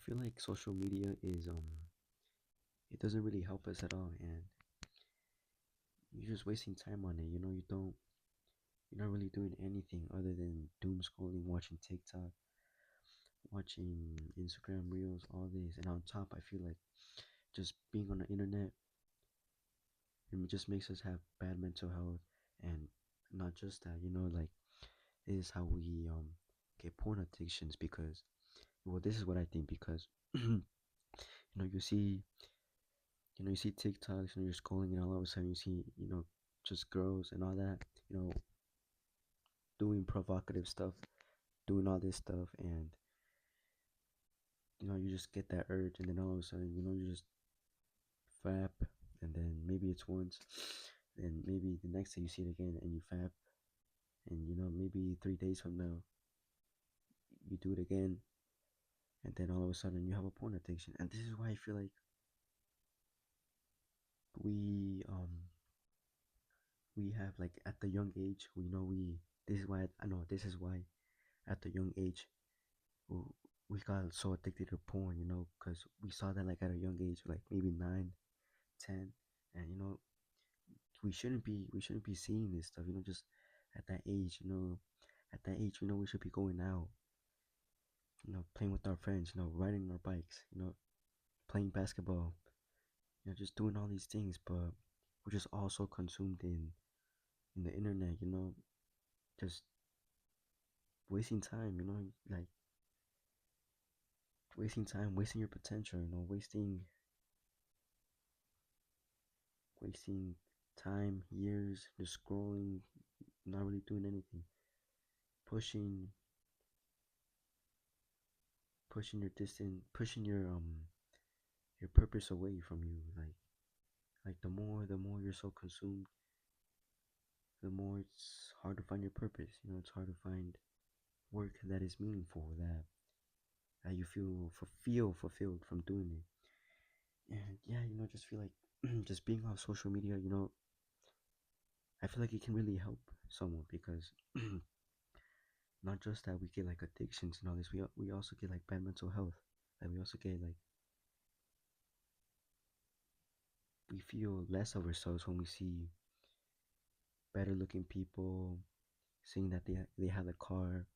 feel like social media is it doesn't really help us at all, and you're just wasting time on it. You're not really doing anything other than doom scrolling, watching TikTok, watching Instagram Reels, all this. And on top, I feel like just being on the internet, it just makes us have bad mental health, and not just that. Like this is how we get porn addictions because, well, this is what I think because you see you see TikToks and you're scrolling and all of a sudden you see, just girls and all that, you know, doing provocative stuff, doing all this stuff, and you just get that urge, and then all of a sudden, you just fap, and then maybe it's once, then maybe the next day you see it again and you fap, and maybe 3 days from now you do it again, and then all of a sudden you have a porn addiction, and this is why I feel like we have like at the young age we know we this is why I know this is why at the young age w- we got so addicted to porn, because we saw that like at a young age, like maybe 9, 10, and we shouldn't be seeing this stuff, just at that age, at that age, we should be going out, playing with our friends, riding our bikes, playing basketball, just doing all these things, but we're just also consumed in the internet, just wasting time, like wasting time, wasting your potential, wasting time, years, just scrolling, not really doing anything, pushing, pushing your distance, pushing your purpose away from you. Like the more you're so consumed, the more it's hard to find your purpose. It's hard to find work that is meaningful, that you feel fulfilled from doing it. And yeah, just feel like just being off social media, I feel like it can really help someone because not just that we get like addictions and all this, we also get like bad mental health. Like we also get like we feel less of ourselves when we see better looking people, seeing that they have the car,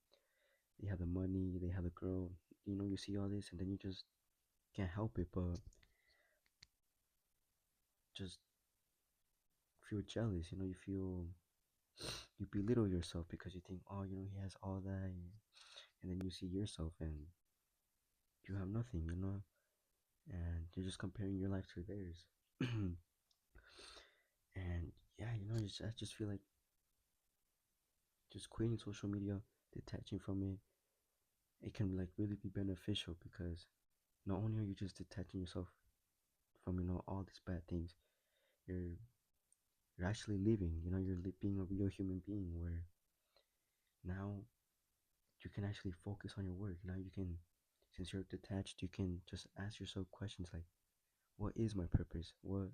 they have the money, they have the girl. You see all this, and then you just can't help it but just feel jealous. You belittle yourself because you think, oh, he has all that, and then you see yourself and you have nothing, and you're just comparing your life to theirs. And yeah, I just feel like just quitting social media, detaching from it can like really be beneficial because not only are you just detaching yourself from all these bad things, you're you're actually living. You're being a real human being where now you can actually focus on your work. Now you can, since you're detached, you can just ask yourself questions like, what is my purpose? What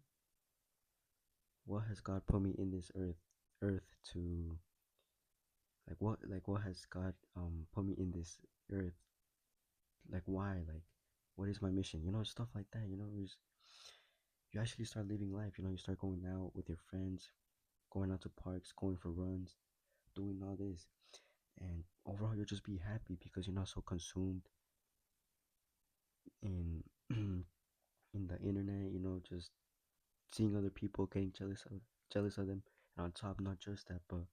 has God put me in this earth to what has God put me in this earth, like why, like what is my mission, stuff like that, you actually start living life, you start going out with your friends, going out to parks, going for runs, doing all this, and overall you'll just be happy because you're not so consumed in in the internet, just seeing other people, getting jealous of them, and on top, not just that, but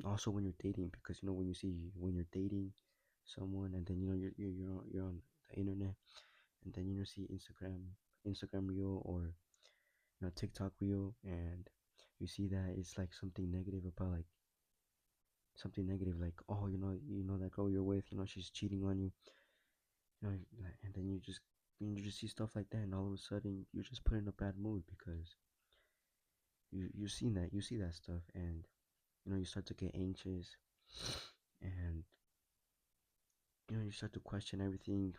also when you're dating, because when you're dating someone, and then you're on the internet, and then see Instagram reel, or TikTok reel, and you see that it's like something negative about like something negative, like, oh, that girl you're with, she's cheating on you, and then you just see stuff like that, and all of a sudden you're just put in a bad mood because you see that stuff, and you start to get anxious, and you start to question everything,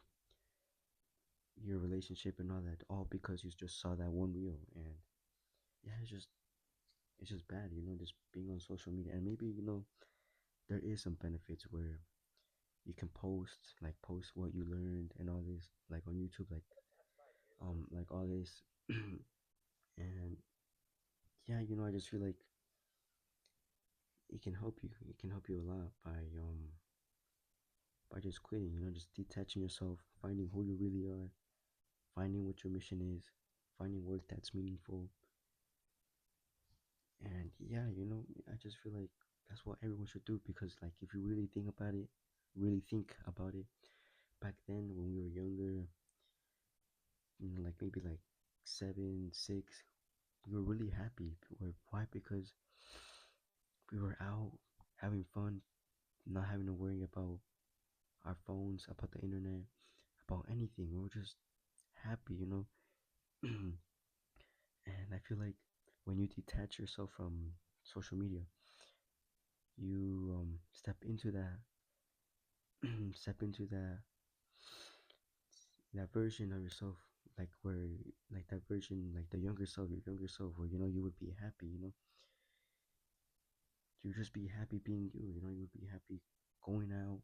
your relationship and all that, all because you just saw that one reel. And yeah, it's just bad, just being on social media. And maybe there is some benefits where you can post what you learned and all this like on YouTube, like all this. And yeah, I just feel like it can help you a lot by just quitting, just detaching yourself, finding who you really are, finding what your mission is, finding work that's meaningful. And yeah, I just feel like that's what everyone should do, because like if you really think about it, back then when we were younger, like maybe like 7, 6, we were really happy. Why? Because we were out having fun, not having to worry about our phones, about the internet, about anything. We were just happy. And I feel like when you detach yourself from social media, you step into that step into that version of yourself, like where like that version, like the younger self, your younger self, where you would be happy. You just be happy being you would be happy going out,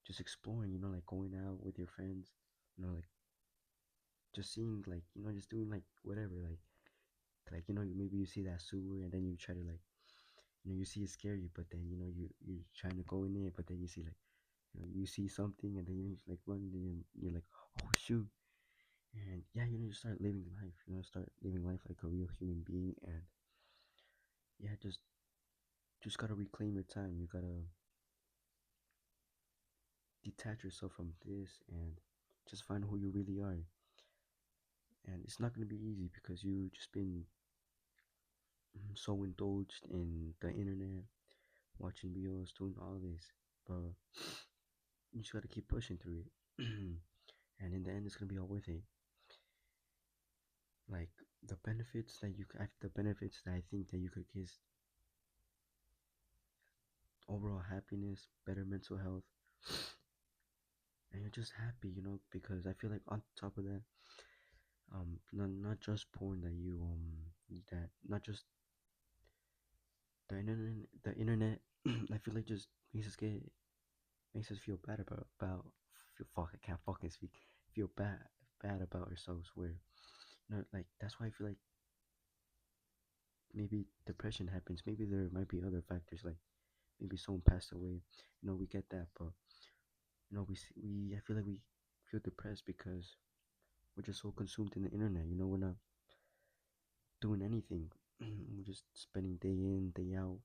just exploring, like going out with your friends, like just seeing, like just doing like whatever, maybe you see that sewer and then you try to, like, you see it scary, but then you're trying to go in there, but then you see, like, you see something and then you just like run and then you're like, oh shoot. And yeah, you start living life, start living life like a real human being. And yeah, just gotta reclaim your time. You gotta detach yourself from this and just find who you really are. And it's not gonna be easy because you just been so indulged in the internet, watching videos, doing all this. But you just gotta keep pushing through it. And in the end, it's gonna be all worth it. Like the benefits that I think that you could get is overall happiness, better mental health, and you're just happy, because I feel like on top of that, not just porn that you that not just the internet. I feel like just makes us feel bad about feel fuck I can't fucking speak, feel bad about ourselves, where like that's why I feel like maybe depression happens. Maybe there might be other factors, like maybe someone passed away. We get that, but we I feel like we feel depressed because we're just so consumed in the internet. We're not doing anything. We're just spending day in, day out,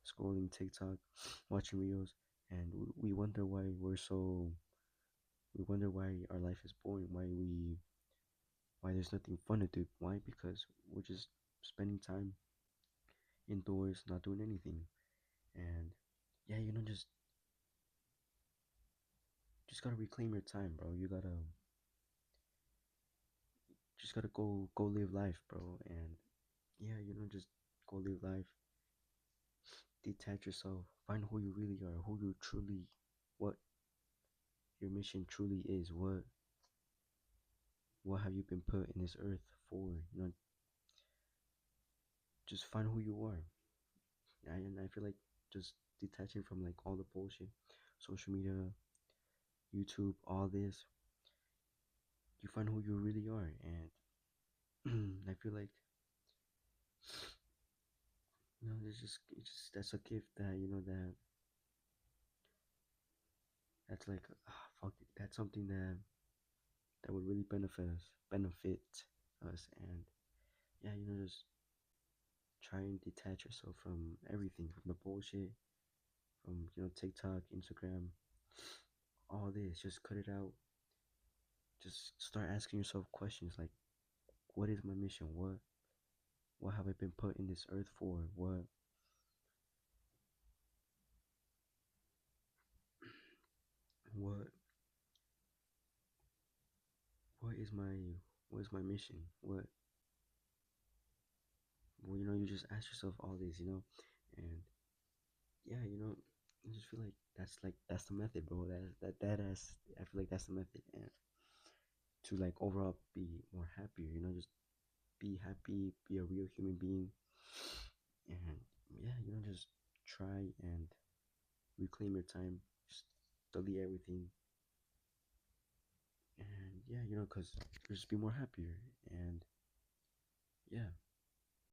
scrolling TikTok, watching reels, and we wonder why our life is boring, why there's nothing fun to do. Why? Because we're just spending time indoors, not doing anything. And yeah, just gotta reclaim your time, bro. You gotta just gotta go live life, bro. And yeah, just go live life, detach yourself, find who you really are, what your mission truly is, what have you been put in this earth for. Just find who you are. And I feel like just detaching from like all the bullshit, social media, YouTube, all this, you find who you really are. And I feel like it's just that's a gift that that's like, fuck it, that's something that would really benefit us. And yeah, just try and detach yourself from everything, from the bullshit, from TikTok, Instagram, all this. Just cut it out. Just start asking yourself questions like, what is my mission? What have I been put in this earth for? What what is my what is my mission? Well, you just ask yourself all this, and yeah, I just feel like that's the method, bro. I feel like that's the method. And to like overall be more happier, just be happy, be a real human being. And yeah, just try and reclaim your time, delete everything, and yeah, you know, because you'll just be more happier. And